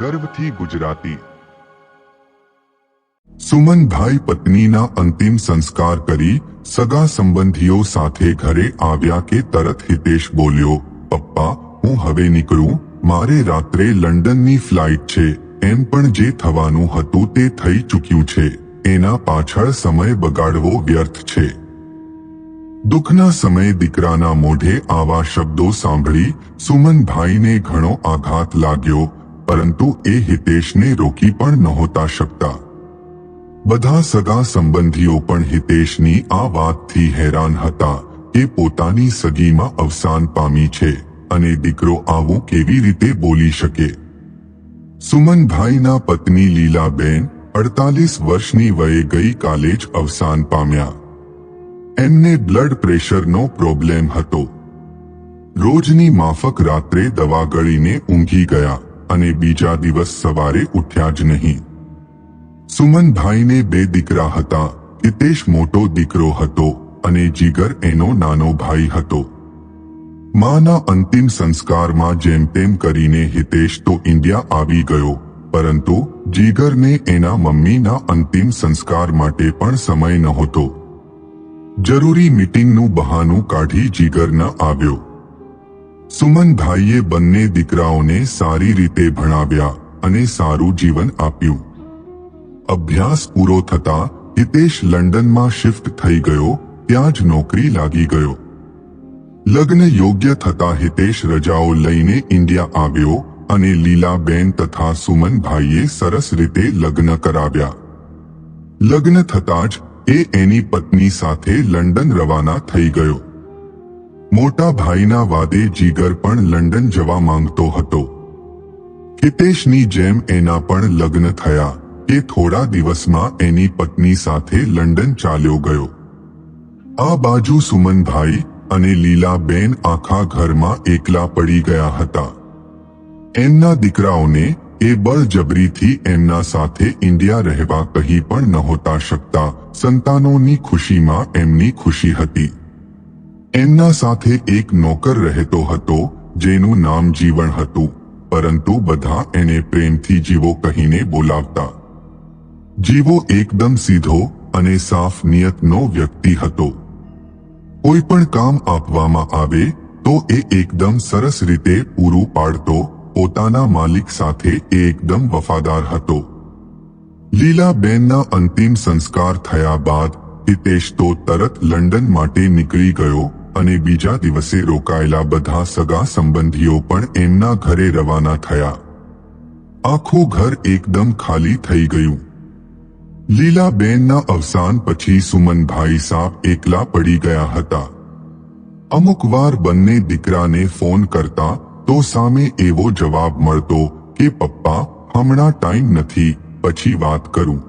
ગર્વથી ગુજરાતી। સુમનભાઈ પત્નીના અંતિમ સંસ્કાર કરી સગા સંબંધીઓ સાથે ઘરે આવ્યા કે તરત હિતેશ બોલ્યો, પપ્પા હું હવે નીકળું, મારે રાત્રે લંડનની ફ્લાઇટ છે, એમ પણ જે થવાનું હતું તે થઈ ચૂક્યું છે, એના પાછળ સમય બગાડવો વ્યર્થ છે। દુઃખના સમયે દીકરાના મોઢે આવા શબ્દો સાંભળી સુમનભાઈને ઘણો આઘાત લાગ્યો, પરંતુ એ હિતેશને રોકી પણ નહોતા શકતા। બધા સગા સંબંધીઓ પણ હિતેશની આ વાતથી હેરાન હતા કે પોતાની સગીમાં અવસાન પામી છે અને દીકરો આવું કેવી રીતે બોલી શકે। સુમનભાઈના પત્ની લીલાબેન 48 વર્ષની વયે ગઈકાલે જ અવસાન પામ્યા। એમને બ્લડ પ્રેશરનો પ્રોબ્લેમ હતો। રોજની માફક રાત્રે દવા ગળીને ઊંઘી ગયા અને બીજા દિવસ સવારે ઉઠ્યા જ નહીં। સુમનભાઈને 2 દીકરા હતા। હિતેશ મોટો દીકરો હતો અને જીગર એનો નાનો ભાઈ હતો। માના અંતિમ સંસ્કારમાં જેમ તેમ કરીને હિતેશ તો ઇન્ડિયા આવી ગયો, પરંતુ જીગરને એના મમ્મીના અંતિમ સંસ્કાર માટે પણ સમય નહોતો। જરૂરી મીટિંગનું બહાનું કાઢી જીગર ન આવ્યો। સુમનભાઈએ બંને દીકરાઓને સારી રીતે ભણાવ્યા અને સારું જીવન આપ્યું। અભ્યાસ પૂરો થતા હિતેશ લંડનમાં શિફ્ટ થઈ ગયો, ત્યાં જ નોકરી લાગી ગયો। લગ્ન યોગ્ય થતા હિતેશ રજાઓ લઈને ઇન્ડિયા આવ્યો અને લીલાબેન તથા સુમનભાઈએ સરસ રીતે લગ્ન કરાવ્યા। લગ્ન થતાં જ એ એની પત્ની સાથે લંડન રવાના થઈ ગયો। મોટા ભાઈના વાદે જીગર પણ લંડન જવા માંગતો હતો। હિતેશની જેમ એના પણ લગ્ન થયા કે થોડા દિવસમાં એની પત્ની સાથે લંડન ચાલ્યો ગયો। આ બાજુ સુમનભાઈ અને લીલાબેન આખા ઘરમાં એકલા પડી ગયા હતા। એમના દીકરાઓને એ બળજબરીથી એમના સાથે ઇન્ડિયા રહેવા કહી પણ નહોતા શકતા। સંતાનોની ખુશીમાં એમની ખુશી હતી। એમના સાથે એક નોકર રહેતો હતો જેનું નામ જીવણ હતું, પરંતુ બધા એને પ્રેમથી જીવો કહીને બોલાવતા। જીવો એકદમ સીધો અને સાફ નિયતનો વ્યક્તિ હતો। કોઈ પણ કામ આપવામાં આવે તો એ એકદમ સરસ રીતે પૂરું પાડતો। પોતાના માલિક સાથે એ એકદમ વફાદાર હતો। લીલાબેનના અંતિમ સંસ્કાર થયા બાદ હિતેશ તો તરત લંડન માટે નીકળી ગયો અને બીજા દિવસે રોકાયેલા બધા સગા સંબંધીઓ પણ એમના ઘરે રવાના થયા। આખું ઘર એકદમ ખાલી થઈ ગયું। લીલાબેનના અવસાન પછી સુમનભાઈ સાવ એકલા પડી ગયા હતા। અમુક વાર બંને દીકરાને ફોન કરતા તો સામે એવો જવાબ મળતો કે પપ્પા હમણાં ટાઈમ નથી, પછી વાત કરું।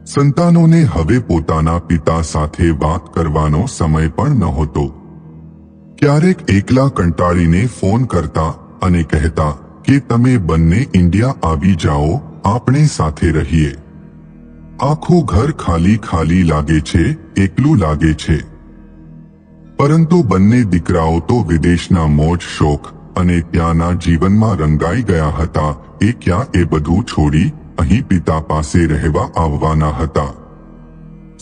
સંતાનોને હવે પોતાના પિતા સાથે વાત કરવાનો સમય પણ નહોતો। ક્યારેક એકલા કંટાળીને ફોન કરતા અને કહેતા કે તમે બંને ઇન્ડિયા આવી જાઓ, આપણે સાથે રહીએ। આખું ઘર ખાલી ખાલી લાગે છે, એકલું લાગે છે। પરંતુ બંને દીકરાઓ તો વિદેશના મોજ શોખ અને ત્યાંના જીવનમાં રંગાઈ ગયા હતા। એ ક્યાં એ બધું છોડી અહીં પિતા પાસે રહેવા આવવાના હતા।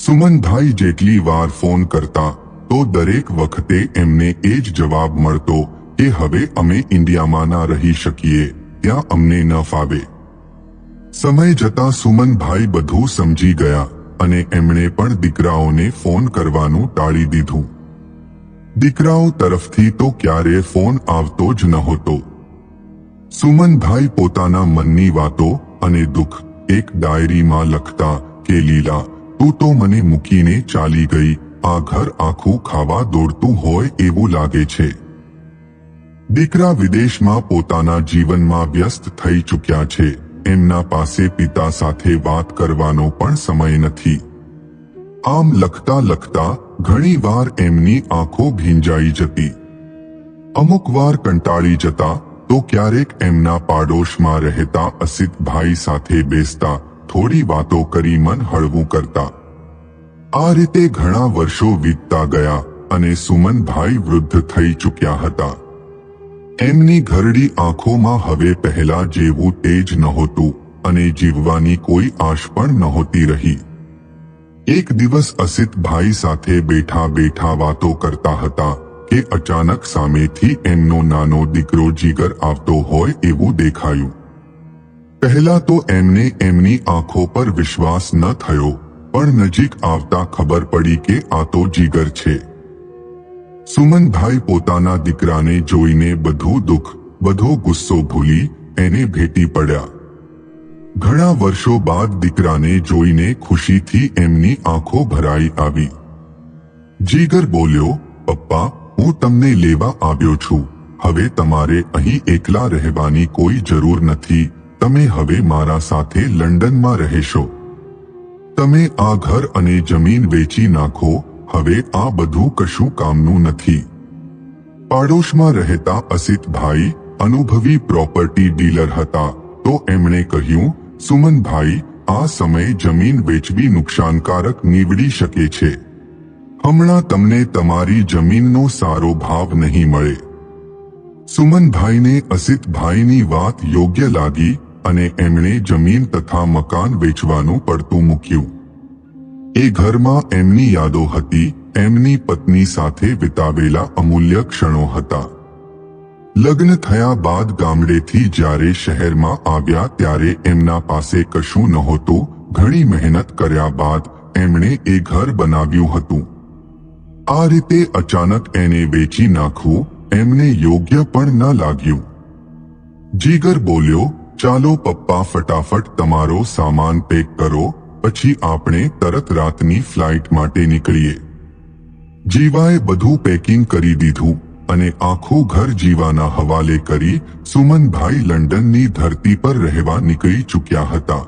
સુમનભાઈ જેટલી વાર ફોન કરતા તો દરેક વખતે એમને એ જ જવાબ મળતો કે હવે અમે ઇન્ડિયામાં ના રહી શકીએ, ત્યાં અમને ન ફાવે। સમય જતા સુમનભાઈ બધું સમજી ગયા અને એમણે પણ દીકરાઓને ફોન કરવાનું ટાળી દીધું। દીકરાઓ તરફથી તો ક્યારેય ફોન આવતો જ નહોતો। સુમનભાઈ પોતાના મનની વાતો અને દુઃખ એક ડાયરીમાં લખતા કે લીલા તું તો મને મૂકીને ચાલી ગઈ, આ ઘર આખું ખાવા દોડતું હોય એવું લાગે છે। દીકરા વિદેશમાં પોતાના જીવનમાં વ્યસ્ત થઈ ચૂક્યા છે। એમના પાસે પિતા સાથે વાત કરવાનો પણ સમય નથી। આમ લખતા લખતા ઘણી વાર એમની આંખો ભીંજાઈ જતી। અમુક વાર કંટાળી જતા તો ક્યારેક એમના પાડોશમાં રહેતા અસિતભાઈ સાથે બેસતા, થોડી વાતો કરી મન હળવું કરતા। આ રીતે ઘણા વર્ષો વીતતા ગયા અને સુમનભાઈ વૃદ્ધ થઈ ચૂક્યા હતા। એમની ઘરડી આંખોમાં હવે પહેલા જેવું તેજ નહોતું અને જીવવાની કોઈ આશ પણ નહોતી રહી. એક દિવસ અસિતભાઈ સાથે બેઠા બેઠા વાતો કરતા હતા કે અચાનક સામેથી એમનો નાનો દીકરો જીગર આવતો હોય એવું દેખાયું. પહેલા તો એમને એમની આંખો પર વિશ્વાસ ન થયો, પણ નજીક આવતા ખબર પડી કે આ તો જીગર છે. સુમનભાઈ પોતાના દીકરાને જોઈને બધું દુઃખ, બધો ગુસ્સો ભૂલી એને ભેટી પડ્યા. ઘણા વર્ષો બાદ દીકરાને જોઈને ખુશીથી એમની આંખો ભરાઈ આવી. જીગર બોલ્યો, પપ્પા, હું તમને લેવા આવ્યો છું. હવે તમારે અહીં એકલા રહેવાની કોઈ જરૂર નથી. તમે હવે મારા સાથે લંડનમાં રહેશો. તમે આ ઘર અને જમીન વેચી નાખો. હવે આ બધું કશું કામનું નથી. પાડોશમાં રહેતા અસિતભાઈ અનુભવી પ્રોપર્ટી ડીલર હતા, તો એમણે કહ્યું, સુમનભાઈ, આ સમયે જમીન વેચવી નુકસાનકારક નીવડી શકે છે. હમણાં તમને તમારી જમીનનો સારો ભાવ નહીં મળે. સુમનભાઈને અસિતભાઈની વાત યોગ્ય લાગી અને એમણે જમીન તથા મકાન વેચવાનું પડતું મૂક્યું. એ ઘરમાં એમની યાદો હતી, એમની પત્ની સાથે વિતાવેલા અમૂલ્ય ક્ષણો હતા. લગ્ન થયા બાદ ગામડેથી જ્યારે શહેરમાં આવ્યા ત્યારે એમના પાસે કશું નહોતું. ઘણી મહેનત કર્યા બાદ એમણે એ ઘર બનાવ્યું હતું. આ રીતે અચાનક એને વેચી નાખવું એમને યોગ્ય પણ ન લાગ્યું. જીગર બોલ્યો, ચાલો પપ્પા, ફટાફટ તમારો સામાન પેક કરો, પછી આપણે તરત રાતની ફ્લાઇટ માટે નીકળીએ. જીવાએ બધું પેકિંગ કરી દીધું અને આખું ઘર જીવાના હવાલે કરી સુમનભાઈ લંડનની ધરતી પર રહેવા નીકળી ચૂક્યા હતા.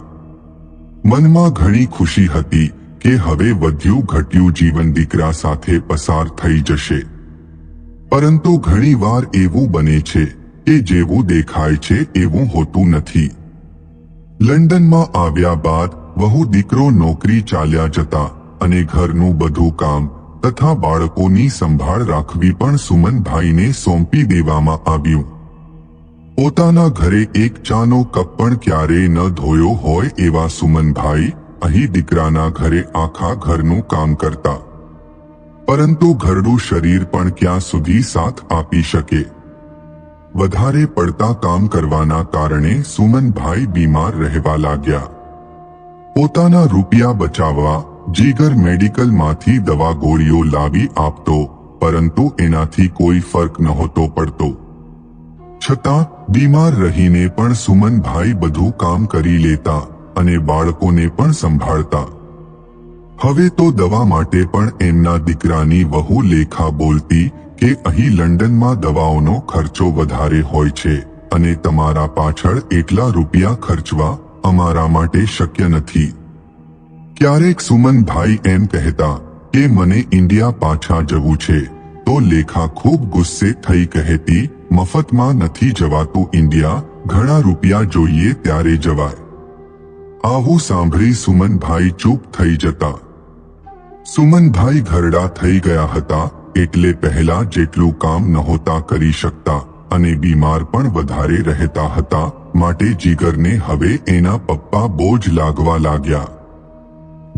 મનમાં ઘણી ખુશી હતી કે હવે વધ્યું ઘટ્યું જીવન દીકરા સાથે પસાર થઈ જશે. પરંતુ ઘણીવાર એવું બને છે કે જેવું દેખાય છે એવું હોતું નથી. લંડનમાં આવ્યા બાદ વહુ દીકરો નોકરી ચાલ્યા જતા અને ઘરનું બધું કામ તથા બાળકોની સંભાળ રાખવી પણ સુમનભાઈને સોંપી દેવામાં આવ્યું. પોતાના ઘરે એક ચાનો કપ પણ ક્યારેય ન ધોયો હોય એવા સુમનભાઈ અહીં દીકરાના ઘરે આખા ઘરનું કામ કરતા. પરંતુ ઘરડું શરીર પણ ક્યાં સુધી સાથ આપી શકે. વધારે પડતા કામ કરવાના કારણે સુમનભાઈ બીમાર રહેવા લાગ્યા. પોતાના રૂપિયા બચાવવા જીગર મેડિકલમાંથી દવા ગોળીઓ લાવી આપતો, પરંતુ એનાથી કોઈ ફરક નહોતો પડતો. છતાં બીમાર રહીને પણ સુમનભાઈ બધું કામ કરી લેતા અને બાળકોને પણ સંભાળતા. હવે તો દવા માટે પણ એમના દીકરાની વહુ લેખા બોલતી કે અહીં લંડનમાં દવાઓનો ખર્ચો વધારે હોય છે અને તમારા પાછળ એટલા રૂપિયા ખર્ચવા અમારા માટે શક્ય નથી. ક્યારેક સુમનભાઈ એમ કહેતા કે મને ઇન્ડિયા પાછા જવું છે, તો લેખા ખૂબ ગુસ્સે થઈ કહેતી, મફતમાં નથી જવાતું ઇન્ડિયા, ઘણા રૂપિયા જોઈએ ત્યારે જવાય. આવું સાંભળી સુમનભાઈ ચૂપ થઈ જતા. સુમનભાઈ ઘરડા થઈ ગયા હતા એટલે પહેલા જેટલું કામ નહોતા કરી શકતા અને બીમાર પણ વધારે રહેતા હતા, માટે જીગરને હવે એના પપ્પા બોજ લાગવા લાગ્યા.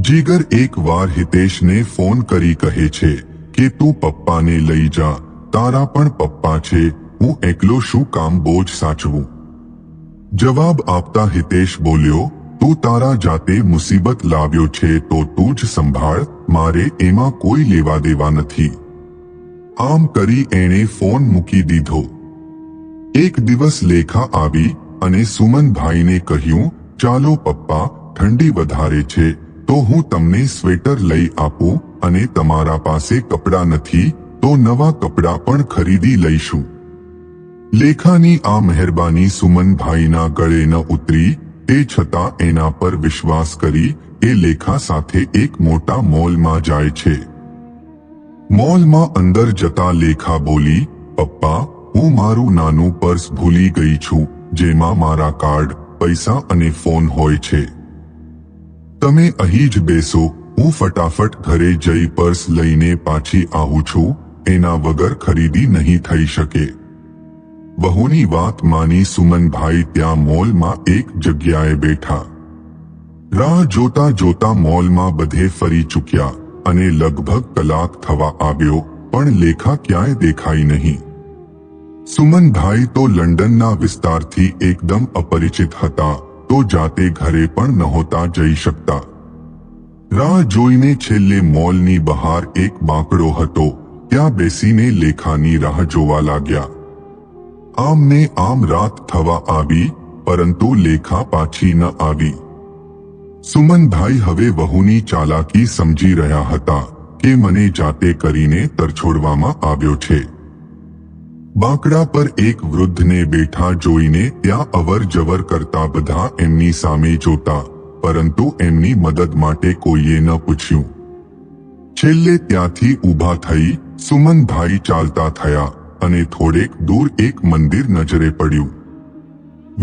જીગર એક વાર હિતેશને ફોન કરી કહે છે કે તું પપ્પાને લઈ જા, તારા પણ પપ્પા છે, હું એકલો શું કામ બોજ સાચવું. જવાબ આપતા હિતેશ બોલ્યો, તું તારા જાતે મુસીબત લાવ્યો છે તો તું જ સંભાળ, મારે એમાં કોઈ લેવા દેવા નથી. આમ કરી એણે ફોન મૂકી દીધો. એક દિવસ લેખા આવી અને સુમનભાઈને કહ્યું, ચાલો પપ્પા, ઠંડી વધારે છે તો હું તમને સ્વેટર લઈ આપું અને તમારા પાસે કપડાં નથી તો નવા કપડાં પણ ખરીદી લઈશું. લેખાની આ મહેરબાની સુમનભાઈના ગળે ન ઉતરી, તે છતાં એના પર વિશ્વાસ કરી એ લેખા સાથે એક મોટા મોલમાં જાય છે. મોલમાં અંદર જતા લેખા બોલી, પપ્પા, હું મારું નાનું પર્સ ભૂલી ગઈ છું, જેમાં મારા કાર્ડ, પૈસા અને ફોન હોય છે. તમે અહીં જ બેસો, હું ફટાફટ ઘરે જઈ પર્સ લઈને પાછી આવું છું, એના વગર ખરીદી નહીં થઈ શકે. વહુની વાત માની સુમનભાઈ ત્યાં મોલમાં એક જગ્યાએ બેઠા. રાહ જોતા જોતા મોલમાં બધે ફરી ચૂક્યા અને લગભગ કલાક થવા આવ્યો, પણ લેખા ક્યાંય દેખાઈ નહીં. સુમનભાઈ તો લંડનના વિસ્તારથી એકદમ અપરિચિત હતા, તો જાતે ઘરે પણ નહોતા જઈ શકતા. રાહ જોઈને છેલ્લે મોલની બહાર એક બાંકડો હતો, ત્યાં બેસીને લેખાની રાહ જોવા લાગ્યા. આમ ને આમ રાત થવા આવી, પરંતુ લેખા પાછી ન આવી. સુમનભાઈ હવે વહુની ચાલાકી સમજી રહ્યા હતા કે મને જાતે કરીને તરછોડવામાં આવ્યો છે. બાંકડા પર એક વૃદ્ધને બેઠા જોઈને ત્યાં અવર જવર કરતા બધા એમની સામે જોતા, પરંતુ એમની મદદ માટે કોઈએ ન પૂછ્યું. છેલ્લે ત્યાંથી ઊભા થઈ સુમનભાઈ ચાલતા થયા અને થોડેક દૂર એક મંદિર નજરે પડ્યું.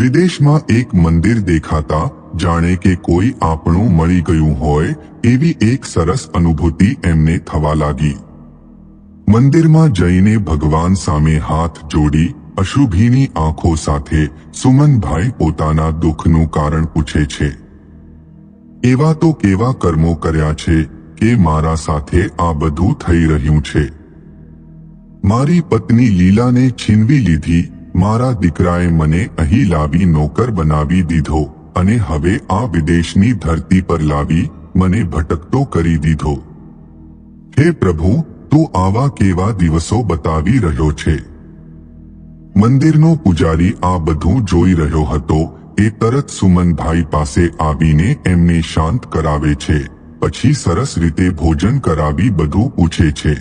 વિદેશમાં એક મંદિર દેખાતા જાણે કે કોઈ આપણું મળી ગયું હોય એવી એક સરસ અનુભૂતિ એમને થવા લાગી. મંદિરમાં જઈને ભગવાન સામે હાથ જોડી અશુભીની આંખો સાથે સુમનભાઈ પોતાના દુઃખનું કારણ પૂછે છે. એવા તો કેવા કર્મો કર્યા છે કે મારા સાથે આ બધું થઈ રહ્યું છે? મારી પત્ની લીલાને છીનવી લીધી, મારા દીકરાએ મને અહીં લાવી નોકર બનાવી દીધો અને હવે આ વિદેશની ધરતી પર લાવી મને ભટકતો કરી દીધો. હે પ્રભુ, તું આવા કેવા દિવસો બતાવી રહ્યો છે? મંદિરનો પૂજારી આ બધું જોઈ રહ્યો હતો એ તરત સુમનભાઈ પાસે આવીને એમને શાંત કરાવે છે, પછી સરસ રીતે ભોજન કરાવી બધું પૂછે છે.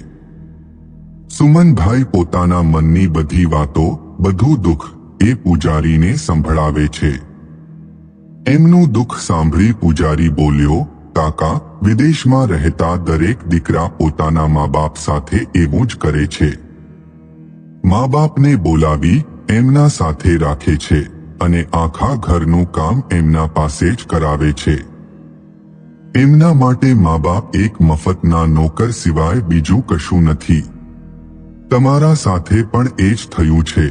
સુમનભાઈ પોતાના મનની બધી વાતો, બધું દુઃખ એ પૂજારીને સંભળાવે છે. એમનું દુઃખ સાંભળી પૂજારી બોલ્યો, કાકા, વિદેશમાં રહેતા દરેક દીકરા પોતાના મા બાપ સાથે એવું જ કરે છે. મા બાપને બોલાવી એમના સાથે રાખે છે અને આખા ઘરનું કામ એમના પાસે જ કરાવે છે. એમના માટે મા બાપ એક મફતના નોકર સિવાય બીજું કશું નથી. તમારા સાથે પણ એ જ થયું છે.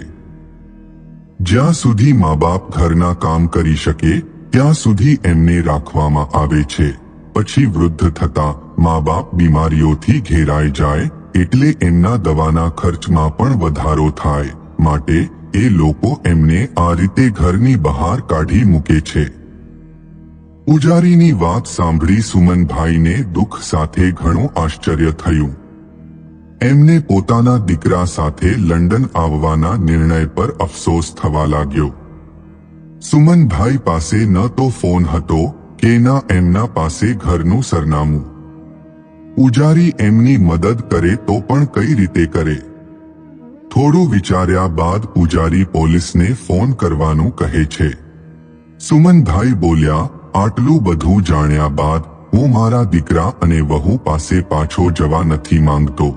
જ્યાં સુધી મા બાપ ઘરના કામ કરી શકે ત્યાં સુધી એમને રાખવામાં આવે છે. પછી વૃદ્ધ થતા મા બાપ બીમારીઓથી ઘેરાઈ જાય એટલે એમના દવાના ખર્ચમાં પણ વધારો થાય, માટે એ લોકો એમને આ રીતે ઘરની બહાર કાઢી મૂકે છે. પૂજારીની વાત સાંભળી સુમનભાઈને દુઃખ સાથે ઘણું આશ્ચર્ય થયું. એમને પોતાના દીકરા સાથે લંડન આવવાના નિર્ણય પર અફસોસ થવા લાગ્યો. સુમનભાઈ પાસે ન તો ફોન હતો કે ના એમના પાસે ઘરનું સરનામું. પૂજારી એમની મદદ કરે તો પણ કઈ રીતે કરે? થોડું વિચાર્યા બાદ પૂજારી પોલીસને ફોન કરવાનું કહે છે. સુમનભાઈ બોલ્યા, આટલું બધું જાણ્યા બાદ હું મારા દીકરા અને વહુ પાસે પાછો જવા નથી માંગતો.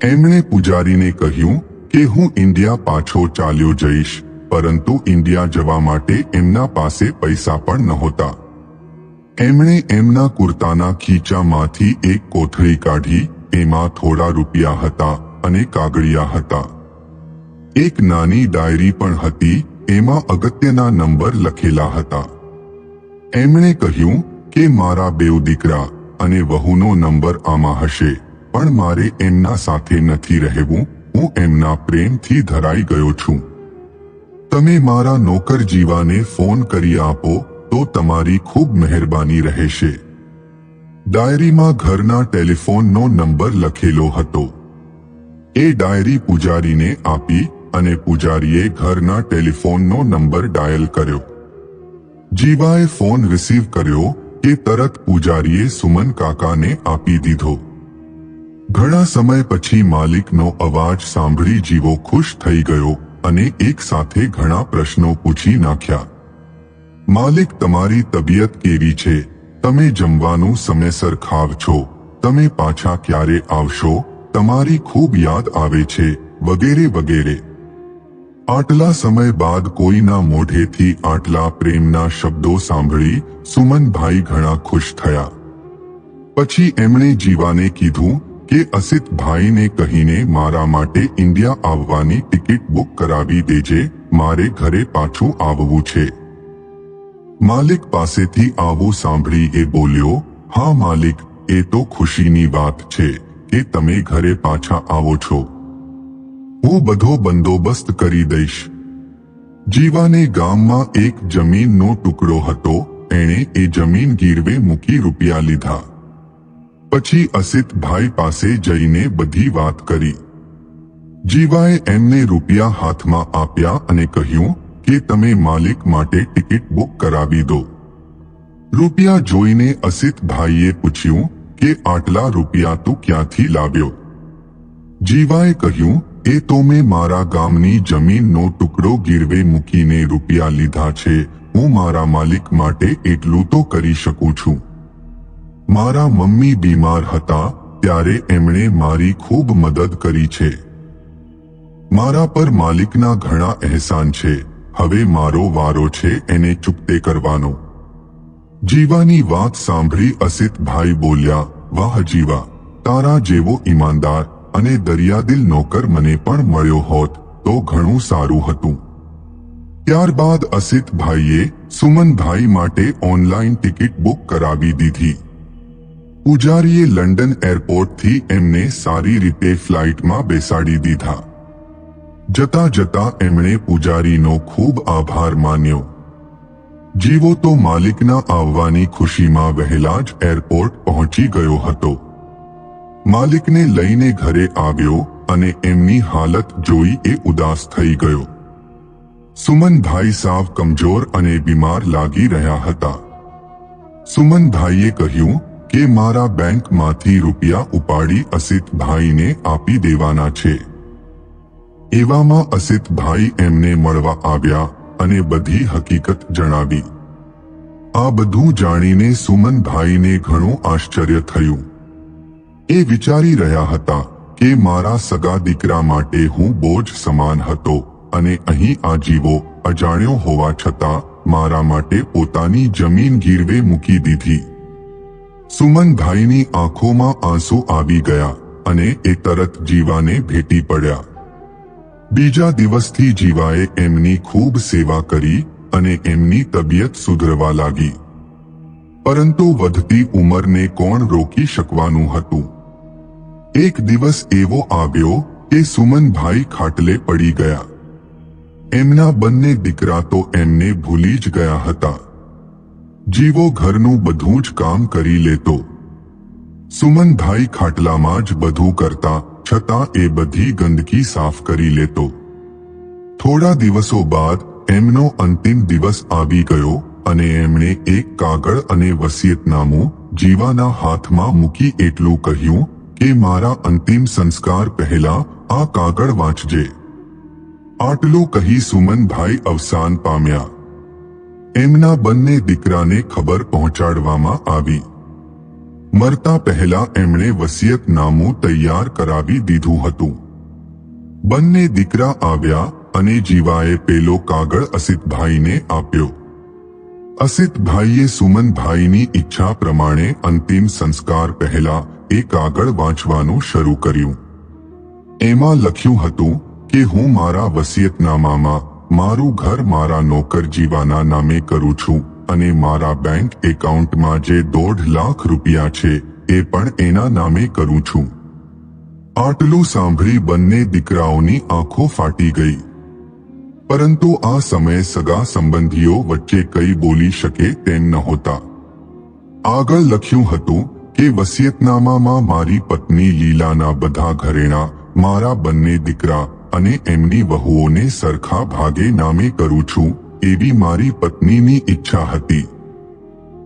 એમણે પૂજારીને કહ્યું કે હું ઇન્ડિયા પાછો ચાલ્યો જઈશ, પરંતુ ઇન્ડિયા જવા માટે એમના પાસે પૈસા પણ નહોતા. એમણે એમના કુર્તાના ખીચામાંથી એક કોથળી કાઢી, એમાં થોડા રૂપિયા હતા અને કાગળિયા હતા. એક નાની ડાયરી પણ હતી, એમાં અગત્યના નંબર લખેલા હતા. એમણે કહ્યું કે મારા બેવ દીકરા અને વહુનો નંબર આમાં હશે, પણ મારે એમના સાથે નથી રહેવું, હું એમના પ્રેમથી ધરાઈ ગયો છું. તમે મારા નોકર જીવાને ફોન કરી આપો તો તમારી ખૂબ મહેરબાની રહેશે. ડાયરીમાં ઘરના ટેલિફોનનો નંબર લખેલો હતો. એ ડાયરી પૂજારીને આપી અને પૂજારીએ ઘરના ટેલિફોનનો નંબર ડાયલ કર્યો. જીવાએ ફોન રિસીવ કર્યો કે તરત પૂજારીએ સુમન કાકાને આપી દીધો. ઘણા સમય પછી માલિકનો અવાજ સાંભળી જીવો ખુશ થઈ ગયો અને એક સાથે ઘણા પ્રશ્નો પૂછી નાખ્યા. માલિક, તમારી તબિયત કેવી છે? તમે જમવાનું સમયસર ખાવ છો? તમે પાછા ક્યારે આવશો? તમારી ખૂબ યાદ આવે છે, વગેરે વગેરે. આટલા સમય બાદ કોઈના મોઢેથી આટલા પ્રેમના શબ્દો સાંભળી સુમનભાઈ ઘણા ખુશ થયા. પછી એમણે જીવાને કીધું કે અસિતભાઈને કહીને મારા માટે ઇન્ડિયા આવવાની ટિકિટ બુક કરાવી દેજે, મારે ઘરે પાછું આવવું છે. માલિક પાસેથી આવું સાંભળી એ બોલ્યો, હા માલિક, એ તો ખુશીની વાત છે કે તમે ઘરે પાછા આવો છો. હું બધો બંદોબસ્ત કરી દઈશ. જીવાને ગામમાં એક જમીનનો ટુકડો હતો. એણે એ જમીન ગીરવે મૂકી રૂપિયા લીધા. પછી અસિતભાઈ પાસે જઈને બધી વાત કરી. જીવાએ એમને રૂપિયા હાથમાં આપ્યા અને કહ્યું કે તમે માલિક માટે ટિકિટ બુક કરાવી દો. રૂપિયા જોઈને અસિતભાઈએ પૂછ્યું કે આટલા રૂપિયા તું ક્યાંથી લાવ્યો? જીવાએ કહ્યું, એ તો મેં મારા ગામની જમીનનો ટુકડો ગીરવે મૂકીને રૂપિયા લીધા છે. હું મારા માલિક માટે એટલું તો કરી શકું છું. મારા મમ્મી બીમાર હતા ત્યારે એમણે મારી ખૂબ મદદ કરી છે. મારા પર માલિકના ઘણા અહેસાન છે. હવે મારો વારો છે એને ચૂકતે કરવાનો. જીવાની વાત સાંભળી અસિતભાઈ બોલ્યા, વાહ જીવા, તારા જેવો ઈમાનદાર અને દરિયાદિલ નોકર મને પણ મળ્યો હોત તો ઘણું સારું હતું. ત્યારબાદ અસિતભાઈએ સુમનભાઈ માટે ઓનલાઈન ટિકિટ બુક કરાવી દીધી. પૂજારીએ લંડન એરપોર્ટથી એમને સારી રીતે ફ્લાઇટમાં બેસાડી દીધા. જતા જતા એમણે પૂજારીનો ખૂબ આભાર માન્યો. જીવો તો માલિકના આવવાની ખુશીમાં વહેલા જ એરપોર્ટ પહોંચી ગયો હતો. માલિકને લઈને ઘરે આવ્યો અને એમની હાલત જોઈ એ ઉદાસ થઈ ગયો. સુમનભાઈ સાવ કમજોર અને બીમાર લાગી રહ્યા હતા. સુમનભાઈએ કહ્યું કે મારા બેંકમાંથી રૂપિયા ઉપાડી અસિતભાઈને આપી દેવાના છે. એવામાં અસિતભાઈ એમને મળવા આવ્યા અને બધી હકીકત જણાવી. આ બધું જાણીને સુમનભાઈને ઘણું આશ્ચર્ય થયું. એ વિચારી રહ્યા હતા કે મારા સગા દીકરા માટે હું બોજ સમાન હતો અને અહીં આ જીવો અજાણ્યો હોવા છતાં મારા માટે પોતાની જમીન ગીરવે મૂકી દીધી. સુમનભાઈની આંખોમાં આંસુ આવી ગયા અને એ તરત જીવાને ભેટી પડ્યા. બીજા દિવસથી જીવાએ એમની ખૂબ સેવા કરી અને એમની તબિયત સુધરવા લાગી. પરંતુ વધતી ઉંમરને કોણ રોકી શકવાનું હતું? એક દિવસ એવો આવ્યો કે સુમનભાઈ ખાટલે પડી ગયા. એમના બંને દીકરા તો એમને ભૂલી જ ગયા હતા. જીવો ઘરનું બધું જ કામ કરી લેતો. સુમનભાઈ ખાટલામાં જ બધું કરતા છતાં એ બધી ગંદકી સાફ કરી લેતો. થોડા દિવસો બાદ એમનો અંતિમ દિવસ આવી ગયો અને એમણે એક કાગળ અને વસિયતનામું જીવાના હાથમાં મૂકી એટલું કહ્યું કે મારા અંતિમ સંસ્કાર પહેલા આ કાગળ વાંચજે. આટલું કહી સુમનભાઈ અવસાન પામ્યા. એમના બંને દીકરાને ખબર પહોંચાડવામાં આવી. મરતા પહેલા એમણે વસિયતનામું તૈયાર કરાવી દીધું હતું. બંને દીકરા આવ્યા અને જીવાએ પેલો કાગળ અસિતભાઈને આપ્યો. અસિતભાઈએ સુમનભાઈની ઈચ્છા પ્રમાણે અંતિમ સંસ્કાર પહેલા એ કાગળ વાંચવાનું શરૂ કર્યું. એમાં લખ્યું હતું કે હું મારા વસિયતનામામાં મારું ઘર મારા નોકર જીવાના નામે કરું છું અને મારા બેંક એકાઉન્ટમાં જે 1.5 લાખ રૂપિયા છે એ પણ એના નામે કરું છું. આટલું સાંભળી બંને દીકરાઓની આંખો ફાટી ગઈ. પરંતુ આ સમયે સગા સંબંધીઓ વચ્ચે કંઈ બોલી શકે તેમ નહોતા. આગળ લખ્યું હતું કે વસિયતનામામાં મારી પત્ની લીલાના બધા ઘરેણાં મારા બંને દીકરા અને એમની વહુઓને સરખા ભાગે નામે કરું છું એવી મારી પત્નીની ઈચ્છા હતી.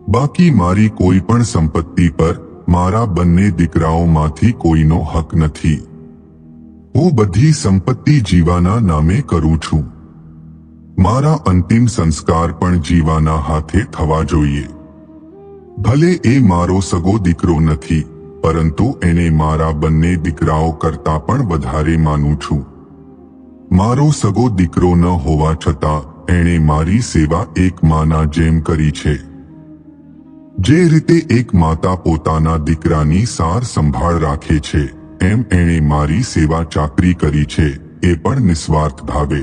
બાકી મારી કોઈ પણ સંપત્તિ પર મારા બંને દીકરાઓમાંથી કોઈનો હક નથી. હું બધી સંપત્તિ જીવાના નામે કરું છું. મારા અંતિમ સંસ્કાર પણ જીવાના હાથે થવા જોઈએ. ભલે એ મારો સગો દીકરો નથી, પરંતુ એને મારા બંને દીકરાઓ કરતા પણ વધારે માનું છું. મારો સગો દીકરો ન હોવા છતાં એણે મારી સેવા એક માના જેમ કરી છે. જે રીતે એક માતા પોતાના દીકરાની સાર સંભાળ રાખે છે, એમ એણે મારી સેવા ચાકરી કરી છે, એ પણ નિસ્વાર્થ ભાવે.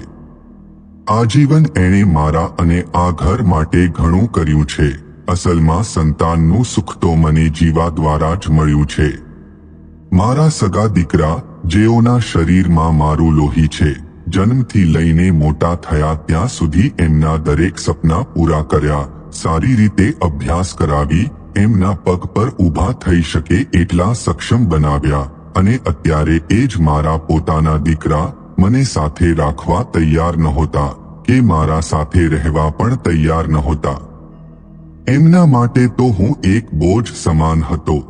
આજીવન એણે મારા અને આ ઘર માટે ઘણું કર્યું છે. અસલમાં સંતાનનું સુખ તો મને જીવા દ્વારા જ મળ્યું છે. મારા સગા દીકરા, જેઓના શરીરમાં મારું લોહી છે, જન્મથી લઈને મોટા થયા ત્યાં સુધી એમના દરેક સપના પૂરા કર્યા, સારી રીતે અભ્યાસ કરાવી, એમના પગ પર ઊભા થઈ શકે એટલા સક્ષમ બનાવ્યા, અને અત્યારે એ જ મારા પોતાના દીકરા મને સાથે રાખવા તૈયાર નહોતા, કે મારા સાથે રહેવા પણ તૈયાર નહોતા. એમના માટે તો હું એક બોજ સમાન હતો.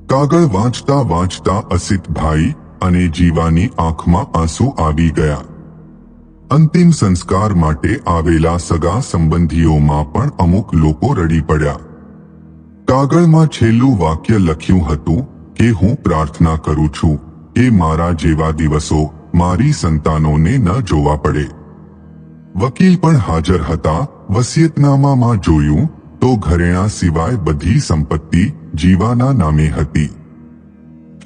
કાગળ વાંચતા વાંચતા અસિતભાઈ અને જીવાની આંખમાં આંસુ આવી ગયા. અંતિમ સંસ્કાર માટે આવેલા સગા સંબંધીઓમાં પણ અમુક લોકો રડી પડ્યા. કાગળમાં છેલ્લું વાક્ય લખ્યું હતું કે હું પ્રાર્થના કરું છું કે મારા જેવા દિવસો મારી સંતાનોને ન જોવા પડે. વકીલ પણ હાજર હતા. વસિયતનામામાં જોયું તો ઘરેણા સિવાય બધી સંપત્તિ જીવાના નામે હતી.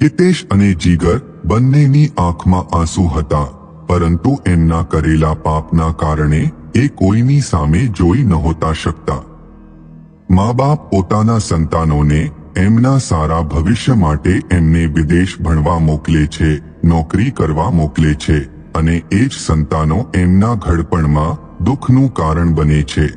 હિતેશ અને જીગર બંનેની આંખમાં આંસુ હતા, પરંતુ એમના કરેલા પાપના કારણે એ કોઈની સામે જોઈ નહોતા શકતા. મા બાપ પોતાના સંતાનોને એમના સારા ભવિષ્ય માટે એમને વિદેશ ભણવા મોકલે છે, નોકરી કરવા મોકલે છે, અને એ જ સંતાનો એમના ઘડપણમાં દુઃખનું કારણ બને છે.